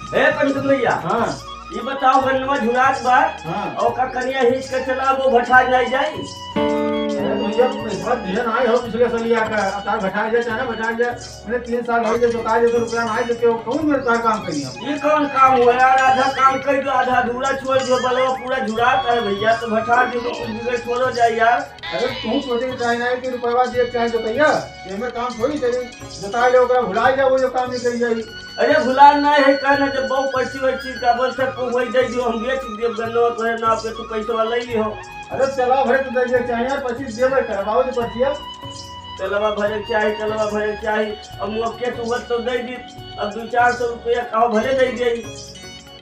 हे पंचम भैया, हाँ ये बताओ गन्नवा झुरात बा हाँ। और का कनिया हिच के चला वो भठा नहीं जाई। अरे भैया पैसा दिया ना हो पिछले साल या का अब तार घटा जाए चाहे बचा जाए। मैंने 3 साल हो गए जोता जो रुपया ना आए तो क्यों कौन मेरे तार काम करी हम। ये कौन काम हुआ यार? आधा काम कर दो, आधा अधूरा छोड़ दो, बलवा पूरा झुरात है भैया, तो भठा दो तो कुछ बिगड़ छोड़ो जाए यार। अरे तू सोचे चाहे ना कि रुपया दिए चाहे जोतैया ये में काम थोड़ी चली जोता ले ओकरा भुला जा वो जो काम नहीं करी जाई। अरे भुला नहीं है कहना जब बहु पर्ची वर्ची का बोल सकते वही दे दियो, हम बेच दिए गन्नवा तो है ना पे तू पैसा ले ही हो। अरे चला भरे तो दे चाहे यार 25 देबे करवाओ जो पर्चिया। चलवा भरे चाहे, चलवा भरे चाहे, अब मुझे तू बस तो दे दी, अब 200-400 रुपया कहो भले दे दी।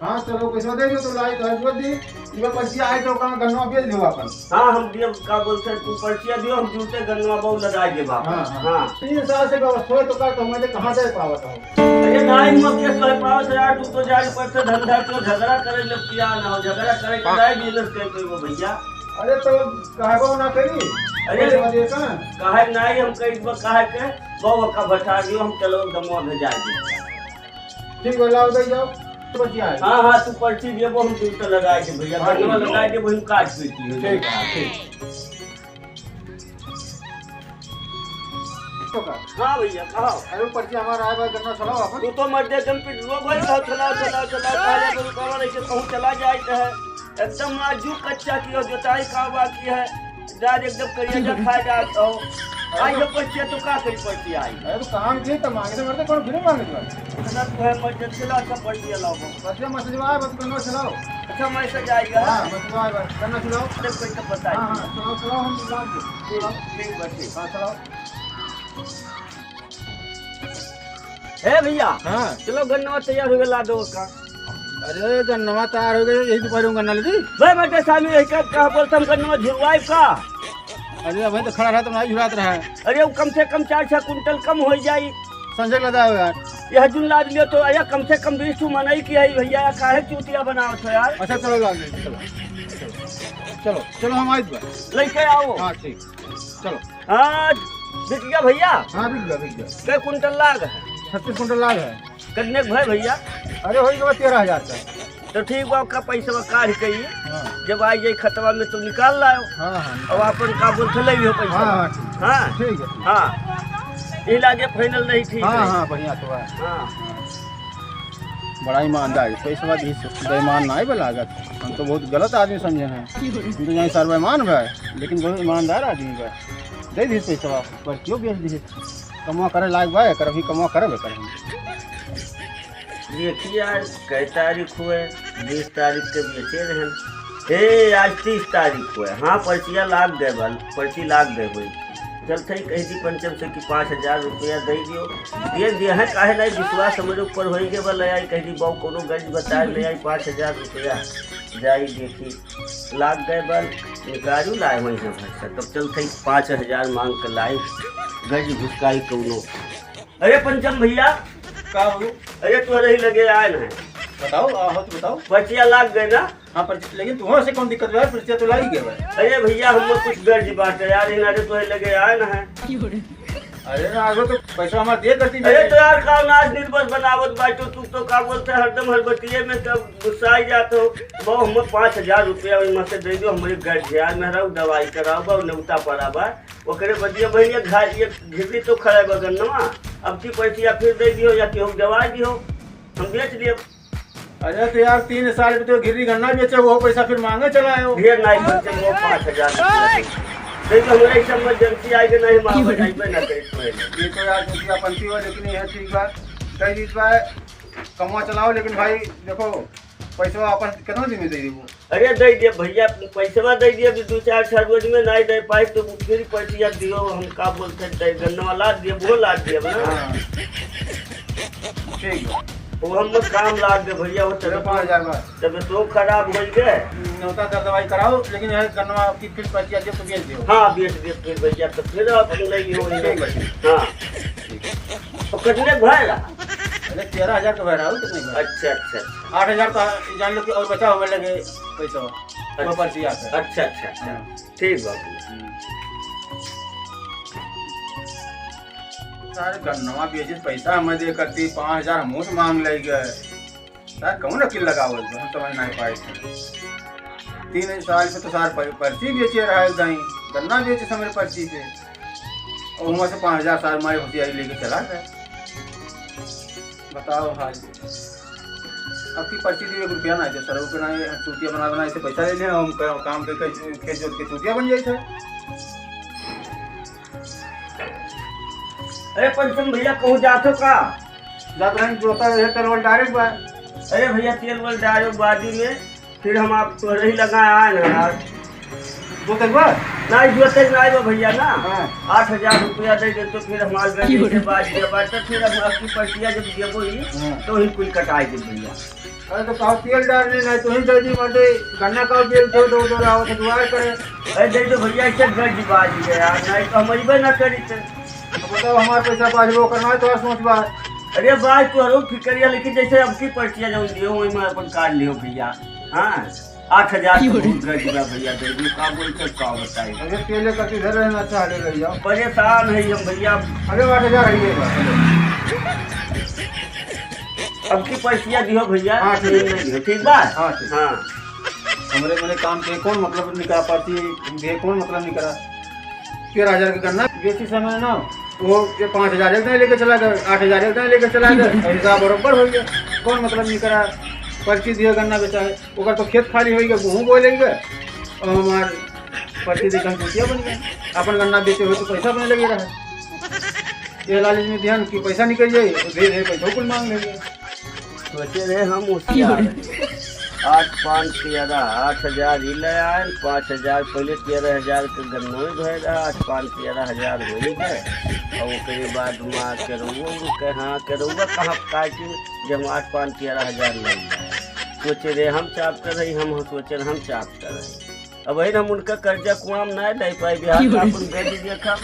हाँ चलो पैसा दे दो तो लाई तो आज दे ये पर्चिया आए तो काम गन्नवा बेच दो अपन। हाँ हम दियो का बोलते तू पर्चिया दियो, हम जूते गन्नवा बहु लगा दे बाप। हाँ हाँ 3 साल से व्यवस्था तो का कमाते कहां से पावत हो। अरे नाई मुझे तो पास यार, तू तो जान पर से धंधा तो झगड़ा करे लगतिया ना हो, झगड़ा करे के नहीं बिजनेस कर कोई वो भैया। अरे तो कहबो ना करी। अरे बजे का काहे नहीं हम कई बार काहे के बहु का बैठा दियो, हम चलो दमवा भेजा दी। ठीक है लाओ दे जाओ तो बचिया है। हाँ हाँ तू पर्ची दियो, हम जूते लगा दे भैया, गन्नवा लगा दे वही काट पीती है। ठीक है ठीक तो का हाँ भैया कहो। अरे पर्ची हमारा आए बा गन्ना चलाओ अपन। तू तो मर्दे जम पिट रो भाई, चला काले को रुकावा नहीं के कहूं चला जाए है। एकदम नाजू कच्चा की हो, जोताई का बाकी है, दाद एकदम करिया जा खा जात हो। आई जो पर्ची तो का करी पर्ची आई। अरे तो काम की तो मांगे तो मरते कौन फिर मांगे तो इतना तो है मर्दे चला सब पर्ची लाओ। पर्ची मैसेज आए बस गन्ना चलाओ। अच्छा मैसेज आएगा। हां मैसेज आए बस गन्ना चलाओ। देख कोई तो बताइए। हां हां चलाओ चलाओ हम लाग दे। ठीक बच्ची। हां चलाओ। ए भैया हां चलो गन्ना तैयार हो गया दो का। अरे गन्ना तैयार हो गए यही दोपहर गन्ना ले दी। भाई मर्दे सामने यही का बोलता हम गन्ना झुरवाई का। अरे अभी तो खड़ा रहा तो नहीं झुरात रहा है। अरे वो कम से कम 4-6 कुंटल कम हो जाई। संजय लदाओ यार। यह जुन लाद लियो तो आया कम से कम 20 मनई की है भैया, काहे चूतिया बनाओ तो यार। अच्छा चलो लाग दे चलो चलो चलो हम आइब बा लेके आओ। हां ठीक चलो। हाँ बिक गया भैया। हां बिक गया कै कुंटल लाग है? 36 कुंटल लाग है। कितने भाई भैया? अरे हो गया 13,000 का। तो ठीक बा, आपका पैसा काढ़ के ही हां जब आई जाए खतवा में तो निकाल लाओ। हां हां और अपन का बोल चले हो पैसा। हां हाँ ठीक है। हाँ ये लागे फाइनल नहीं ठीक है। हाँ हाँ बढ़िया तो है। हाँ बड़ा ईमानदार पैसा दी बेईमान ना लागत। हम तो बहुत गलत आदमी समझे हैं। हम तो यहाँ सर्वमान है लेकिन बहुत ईमानदार आदमी है। दे दी पैसा पर क्यों बेच दी? कमा करे लायक बा कर अभी कमा करे कर। देखिए आज कै तारीख हुए? 20 तारीख के बेचे रहे। ए आज 30 तारीख हुए। हाँ पर्चिया लाग गए बल, पर्ची लाग गए हुई। चल थी कही थी पंचम से कि 5,000 रुपया दे दियो, दे दिया है काहे नहीं विश्वास हमारे ऊपर हो गए बल आई कही बहु कोनो गज बताए ले आई 5,000 रुपया जाई देखी लाग गए बल निकालू लाए वहीं से भर तब चल थी 5,000 मांग कर लाई गज घुसकाई कोनो। अरे पंचम भैया का हो? अरे तो रही लगे आए ना बताओ हो तो बताओ। पर्चिया लाग गए ना? हाँ पर लेकिन तुम्हारे से कौन दिक्कत है? पर्चिया तो लाई गया। अरे भैया हम लोग कुछ गर्ज बात है यार, इनारे तो लगे आए ना है। अरे ना आगे तो पैसा हमारा दे करती। अरे तो यार का नाच निर्बस बनावत बाटो तू तो का बोलते हरदम हरबतिये में तब गुस्सा आई जाते हो। वो हम 5,000 रुपया वही मत दे दो, हमारे घर ध्यान में रहू दवाई कराओ नेवता पड़ा बा ओकरे बदिया भैया घाट ये घिरी तो खड़ा बगन्नवा अब की पैसा फिर दे दियो या कि हम दवाई दियो हम बेच लिए। अरे तो यार 3 साल में तो गिरी गन्ना बेचे वो पैसा फिर मांगे चला है। ढेर नहीं बचे वो 5,000 देखो हमारे इमरजेंसी आई के नहीं मांग बताई ना कहीं। ये तो यार दूसरा पंथी हो लेकिन यह ठीक बात कई बीच बार कमा चलाओ लेकिन भाई देखो पैसा अपन कितना दिन में दे देबो? अरे दे दिए भैया पैसा दे दिए, अभी 2-4 रोज में नहीं दे पाए तो फिर पैसा दियो हम का बोलते गन्ना ला दिए वो ला दिए ना। ठीक है वो हम काम ला दे भैया वो चलो 5,000 बार तब तो खराब हो गए नौता दर दवाई कराओ लेकिन यह गन्ना आपकी फिर पर्चिया जब तो बेच दियो। हाँ बेच दिए फिर भैया तो फिर आप नहीं हो। हाँ तो कितने भाई रहा? अरे 13,000 का भरा हो कितने का? अच्छा अच्छा 8,000 तो जान लो कि और बचा हुआ लगे पैसा वो पर्चिया का। अच्छा अच्छा अच्छा ठीक बात। सारे गन्नवा बेचे पैसा हमें दे करती 5,000 हमसे मांग ले गए। सर कौन वकील लगावल हम समझ नहीं पाए थे 3 साल से तो सार पर्ची बेचे रहा है दाई गन्ना बेचे समय पर्ची पे और वहाँ से 5000 साल माए होशियारी लेके चला गया। बताओ हाल अब की पर्ची दी 1 रुपया ना सर रुपये ना चूतिया बना ऐसे पैसा ले लें हम काम करके खेत जोत के चूतिया बन जाए थे। अरे पंचम भैया कहूँ जातो का जात रहे जोता रहे करवल डायरेक्ट बा। अरे भैया तेल वल डालो बाजी में फिर हम आप तो रही लगा आए ना यार जोते बा नहीं जोते नहीं बा भैया ना हाँ। 8000 रुपया दे दे तो फिर हमारे गड्ढे से बाज दिया बात तो फिर हम आपकी पर्चियाँ जब देबो ही तो ही कुल कटाई दे भैया। अरे तो कहो तेल डालने नहीं तो ही जल्दी मटे गन्ना का तेल दो आओ तो दुआ करे। अरे दे दो भैया इससे गड्ढी बाजी है यार नहीं तो हम अइबे ना करी थे। बताओ हमारे पैसा पाजबो करना है तो सोच बा। अरे बात तो हरो फिक्रिया लेकिन जैसे अब की पर्चियाँ जो दियो वही में अपन काट लियो भैया। हाँ 8000 तो बहुत गड्ढी बा भैया दे दो का बोल के का बताई। अरे केले का किधर रहना चाहे ले जाओ परेशान है हम भैया। अरे 8000 है ये अब की पर्चियाँ दियो भैया। हाँ, ठीक है। दियो ठीक बा। हाँ ठीक। हाँ हमरे मैंने काम के कौन मतलब निकला पाती दे कौन मतलब निकला 13000 का गन्ना बेची समय ना वो ये 5000 एक दिन लेके चला गया 8000 एक दिन लेके चला गया हिसाब बराबर हो गया कौन मतलब निकला पर्ची दिया गन्ना बेचा है ओकर तो खेत खाली हो गया गेहूँ बोए लेंगे और हमार पर्ची देकर हम चूतिया बन गए अपन गन्ना बेचे हुए तो पैसा बने लगे रहा ये लालच में ध्यान कि पैसा निकल जाए तो धीरे पैसा कुल मांग लेंगे। सोचे रहे हम होशियार 8 5 13 8000 ही ले आए 5000 पहले 13000 के गन्नो ही भर रहा 8 5 13000 हो ही गए और उसके बाद माँ के रुआ हाँ के रुआ कहाँ काटी जब 8 5 13000 लग जाए सोचे रहे हम चाप कर रही हम सोचे हम चाप कर रहे अब वही हम उनका कर्जा कुआम नहीं दे पाए बिहार का अपन गए देखा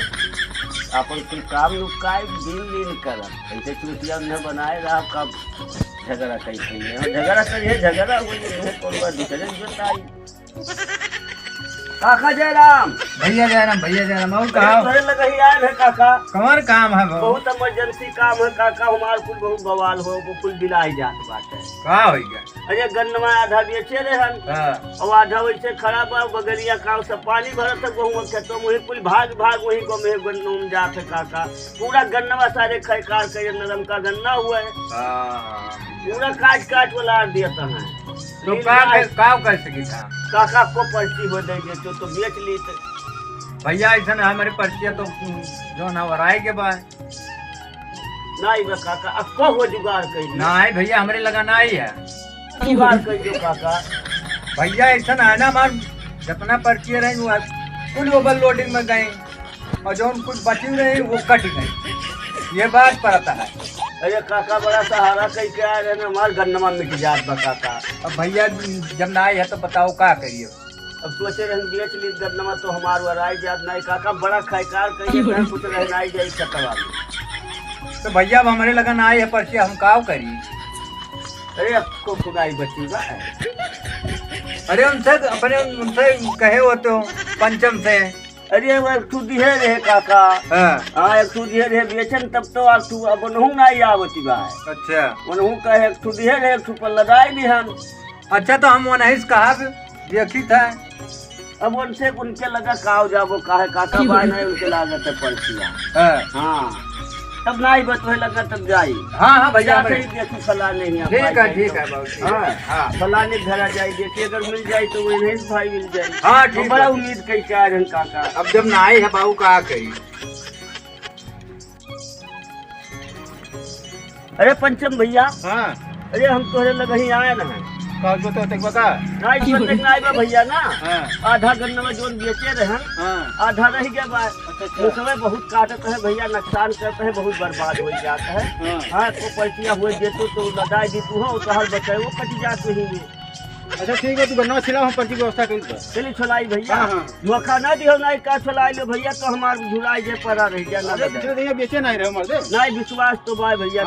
अपन कुल काम लुकाए दिन करब ऐसे चूतिया न बनाए रहा कब झगड़ा कैसे झगड़ा करिए झगड़ा बताई काका जयराम जयराम और कहा लगा ही आए है काका कमर काम है बहुत इमरजेंसी काम है काका हमार कुल बहुत बवाल हो वो कुल बिलाई जात बात है का हो गया। अरे गन्नवा आधा बेचे रहन और आधा वैसे खराब बा बगलिया गाँव सब पानी भरत है गहूँ खेतों में कुल भाग वही को में गन्नों में जात है काका पूरा गन्नवा सारे खैकार कर नरम का गन्ना हुआ है पूरा काट वाला दिया है तो का कर सकी था काका को पर्ची हो दे तो बेच ली भैया ऐसा ना हमारे पर्चिया तो जो ना वराय के बाद नहीं बा काका अब को हो जुगाड़ कर ना है भैया हमारे लगा ना ही है जुगाड़ कर दो काका भैया ऐसा ना है ना हमार जितना पर्ची रहे वो कुल ओवर लोडिंग में गए और जो कुछ बची रहे वो कट गए ये बात पड़ता है। अरे काका बड़ा सहारा कहीं के आ रहे हमारे गन्नमा मिट जात बा काका। अब भैया जब ना है तो बताओ क्या करिए अब सोचे रहे बेच ली गन्नमा तो हमारे वराई जात नहीं काका बड़ा खैकार कहिए कुछ रहना ही जाए सकवा तो भैया अब हमारे लगा ना है पर्ची हम का करिए। अरे आपको खुदाई बची बा अरे उनसे कहे हो तो पंचम से अरे वो एक दिहे रहे काका हाँ एक दिहे रहे बेचन तब तो आप तू अब नहूँ नहीं आवती बा अच्छा नहूँ कहे एक दिहे रहे एक पर लगाए भी हम अच्छा तो हम वही कहा देखी था अब उनसे उनके लगा काव जाबो काहे काका भाई नहीं उनके लागत है पर्चिया हाँ तब नहीं बतवे लगा तब जाई हाँ भैया देखी फलाने ठीक है हाँ फलाने घर आ जाए देखिए अगर मिल जाए तो वही नहीं भाई मिल जाए हाँ ठीक बड़ा उम्मीद कई क्या रहे काका अब जब ना आए है बाबू कहा कही। अरे पंचम भैया हाँ अरे हम तोहरे लगा ही आए ना जो तो बता नहीं भैया ना हाँ। आधा गन्ना में जोन बेचे रहे हाँ। आधा रह गया बात समय बहुत काटते है भैया नुकसान करते हैं बहुत बर्बाद हो जाता है हाँ तो पर्चियाँ हुए देते तो लदाई दी तू हो तो हर बचाए वो कट जाते ही अच्छा ठीक है तू गन्ना छिला हम पर्ची व्यवस्था कर चलिए छोलाई भैया धोखा ना दियो नहीं का छोलाई लो भैया तो हमारे झुलाई जे पड़ा रह गया ना बेचे नहीं रहे मर्दे नहीं विश्वास तो बाय भैया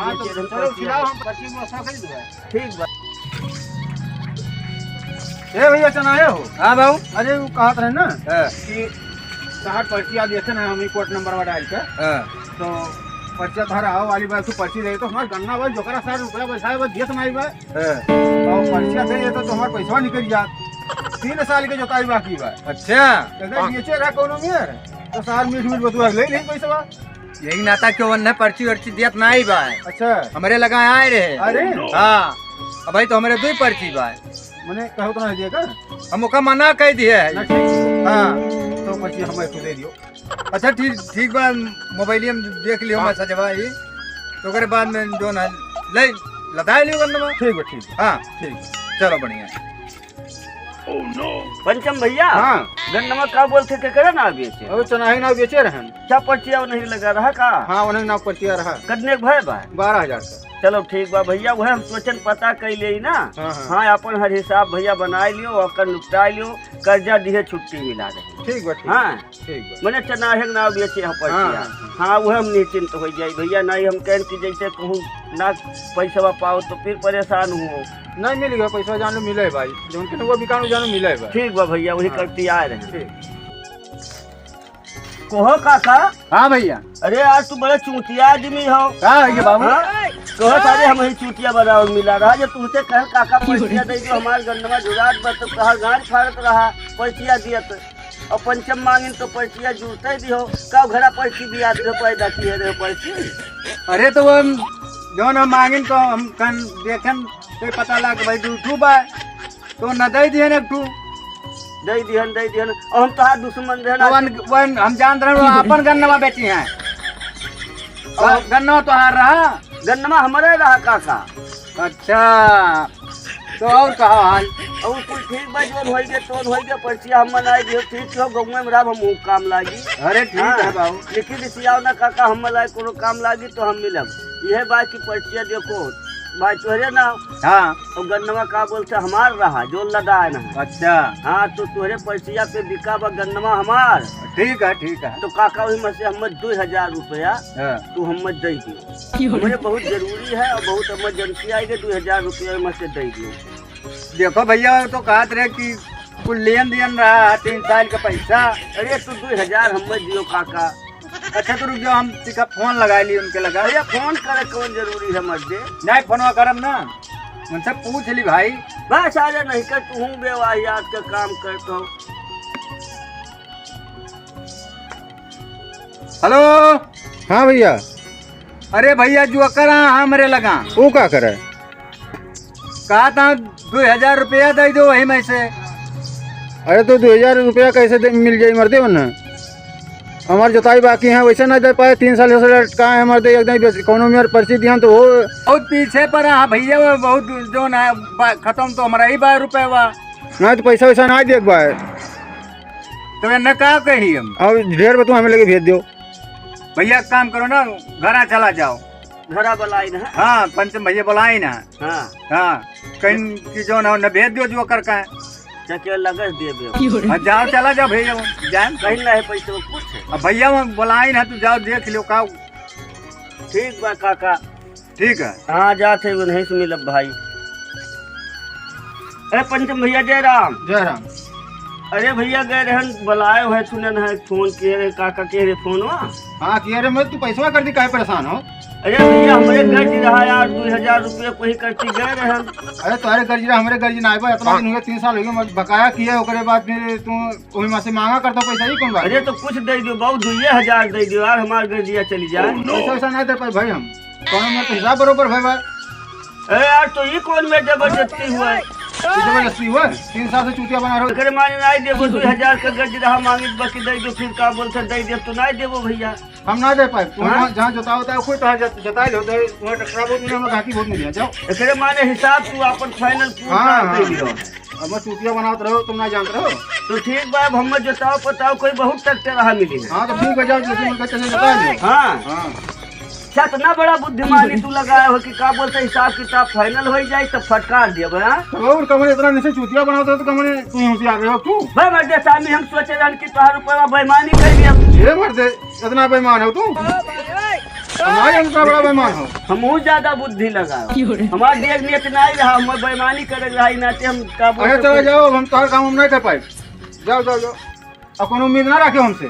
ठीक बा ए भैया चनाए हो। हाँ बाबू अरे वो कहा रहे ना कि 60 पर्ची आज ऐसे ना हम कोर्ट नंबर डाल के तो पर्चा तुम्हारा आओ वाली बात तू पर्ची दे तो हमारा गन्ना भाई जोकरा 60 रुपया बचाए बस दियत नहीं बा और पर्चा दे तो तुम्हारा पैसा निकल जात 3 साल के जोताई बाकी बा। अच्छा अगर बेचे रहा कोनो में तो साल मीठ मीठ बतुआ ले नहीं पैसा बा। यही नाता क्यों न पर्ची वर्ची दियत नहीं बा। अच्छा हमारे लगा आए रहे। अरे हाँ अब भाई तो हमारे 2 पर्ची बा। मैंने कहो तो नहीं दिया का हम ओका मना कह दिए ना ठीक हाँ तो पर्ची हमें तो दे दियो। अच्छा ठीक बा मोबाइल में देख लियो मैं सजवा ही तो ओकरे बाद में जो ना ले लदा लियो गन्ना। ठीक बा ठीक हाँ ठीक चलो बढ़िया। पंचम भैया हाँ गन्नमा का बोलते के करे ना बेचे अब चनाही ना बेचे रहन। क्या पर्चिया नहीं लगा रहा का? हाँ उन्हें ना पर्चिया रहा कतने भय बा? 12,000 का। चलो ठीक बा भैया वह हम सोचन पता कर ले ना। हाँ, हाँ। हाँ अपन हर हिसाब भैया बना लियो और निपटा लियो कर्जा दिए छुट्टी मिला रहे। ठीक बा ठीक हाँ ठीक बा। मैंने चनाहे ना बेचे हम पर्चिया। हाँ, हाँ वह हम निश्चिंत हो जाए भैया। नहीं हम कहें कि जैसे कहूँ ना पैसा पाओ तो फिर परेशान हो। नहीं मिलेगा पैसा जान लो मिले भाई जो उनके वो बिकानो जानो मिले भाई। ठीक बा भैया वही हाँ। करती आ रहे हैं। ठीक कहो काका। हाँ भैया अरे आज तू बड़ा चूतिया आदमी हो। हाँ ये बाबू कहो सारे हम ही चूतिया बराबर मिला रहा जब तुमसे कह काका पर्चिया दे जो हमारे गन्नमा जुरात बस तो कहा गांठ फाड़त रहा पर्चिया दिया तो और पंचम मांगिन तो पर्चिया जुड़ते दियो कब घरा पर्ची दिया दे पैदा किए रहे पर्ची। अरे तो वो जो न मांगिन तो हम कन देखन तो पता लग भाई 2 बा तो न दे दिए न 2 दे दिहन और हम तो दुश्मन रहे वन हम जान रहे हैं अपन गन्नवा बेची हैं और गन्ना तो हार रहा गन्नमा हमारे रहा काका। अच्छा तो और कहा हाल और कुछ ठीक बा जोन होई गे तोन होई गे पर्चिया हम मनाई दियो ठीक हो गौवे में राम हम काम लागी। अरे ठीक है बाबू लिखी दिसियाओ ना काका हम लाई कोनो काम लागी तो हम मिलब। यह बात की पर्चिया देखो भाई तोहरे ना हाँ और गन्नमा का बोलते हमार रहा जो लदा है ना। अच्छा हाँ तो तोहरे पर्चिया पे बिका बा गन्नमा हमार। ठीक है तो काका वही में से हम 2,000 रुपया हाँ। तू हम दे दियो। मुझे बहुत जरूरी है और बहुत इमरजेंसी आई गई 2,000 रुपया में से दे दियो। देखो भैया तो कहत रहे कि कुल लेन देन रहा 3 साल का पैसा। अरे तू 2,000 हम दियो काका। अच्छा तो रुक जाओ हम टिका फोन लगा लिए उनके लगा अरे फोन करे कौन जरूरी है मत दे नहीं फोनवा करम ना उनसे पूछ ली भाई बस आजा नहीं कर तू हूँ बेवाहियात का काम करता हूँ। हेलो हाँ भैया अरे भैया जो कर हमारे लगा वो क्या करे कहा था 2,000 रुपया दे दो वही में से। अरे तो 2,000 रुपया कैसे मिल जाये मरते हो ना हमारी जोताई बाकी है वैसे ना दे पाए 3 साल से कहाँ है हमारे एकदम कोनो में पर्ची दिया तो वो बहुत पीछे पर हाँ भैया वो बहुत जो ना खत्म तो हमारा ही 12 रुपये हुआ ना तो पैसा वैसा ना देख पाए तो मैंने कहा कही हम अब ढेर बतू हमें लेके भेज दो। भैया काम करो ना घरा चला जाओ घरा बुलाई ना। हाँ पंचम भैया बुलाई ना। हाँ हाँ कहीं की जो ना न भेज दो जो कर का चके लगस दे हाँ, जाओ चला जाओ भैया जाए कहीं ना है पैसे वो कुछ। अब भैया वो बुलाई ना तू जाओ देख लो का ठीक बा काका। ठीक है हाँ जाते वो नहीं से मिलब भाई। अरे पंचम भैया जय राम। जय राम। अरे भैया गए रहन बुलाए हुए सुने ना फोन किए रहे काका के रे फोन हाँ किया रे मैं तू पैसा कर दी काहे परेशान हो। अरे भैया हमारे घर जी रहा यार 2,000 रुपये को ही करती गए रहन। अरे तुम्हारे गर्जी हमारे गर्जी ना आए इतना दिन हो गया 3 साल हो गए बकाया किया ओकरे बाद फिर तू वही में से मांगा करता पैसा ही कौन बात। अरे तो कुछ दे दो बहुत 2,000 दे दो यार हमारे गर्जिया चली जाए। पैसा वैसा नहीं दे पाए भाई हम कौन में तो हिसाब बरोबर भाई भाई। अरे यार तो ये कौन में जबरदस्ती हुआ है जबरदस्ती हुआ 3 साल से चूतिया बना रहे हो। अगर माने नहीं देवो 2,000 का गर्ज रहा मांगी बाकी दे दो फिर का बोलते दे दे तो नहीं देवो भैया। हम ना दे पाए हाँ? जहाँ जोता होता है कोई तो जता लो वहाँ टकरा बहुत मिले घाटी बहुत मिले जाओ। अरे माने हिसाब तू अपन फाइनल पूरा हाँ, कर लियो। अब मैं चूतिया बनाते रहो तुम ना जानते रहो। तो ठीक बा अब हम जोताओ पताओ कोई बहुत ट्रैक्टर रहा मिली है। हाँ तो ठीक है जाओ जैसे मुझे चले जता लो। हाँ हाँ अच्छा इतना बड़ा बुद्धिमानी तू लगाया हो कि का बोलते हिसाब किताब फाइनल हो जाए तो फटकार दिया बा। तो और कमरे इतना नीचे चूतिया बनाते हो तो कमरे तू यहाँ से आ रहे हो क्यों। भाई मर्दे सामी हम सोचे रहन कि तोहार रुपया बेईमानी कर दिया। ये मर्दे इतना बेईमान हो तू हमारे इतना बड़ा बेईमान हो। हमहू ज्यादा बुद्धि लगा हमारे देख में इतना ही रहा हम बेईमानी करे रहा नाते हम का अरे चलो जाओ हम तुम्हारा काम हम नहीं कर पाए। जाओ जाओ जाओ अब कोनो उम्मीद ना रखे हमसे।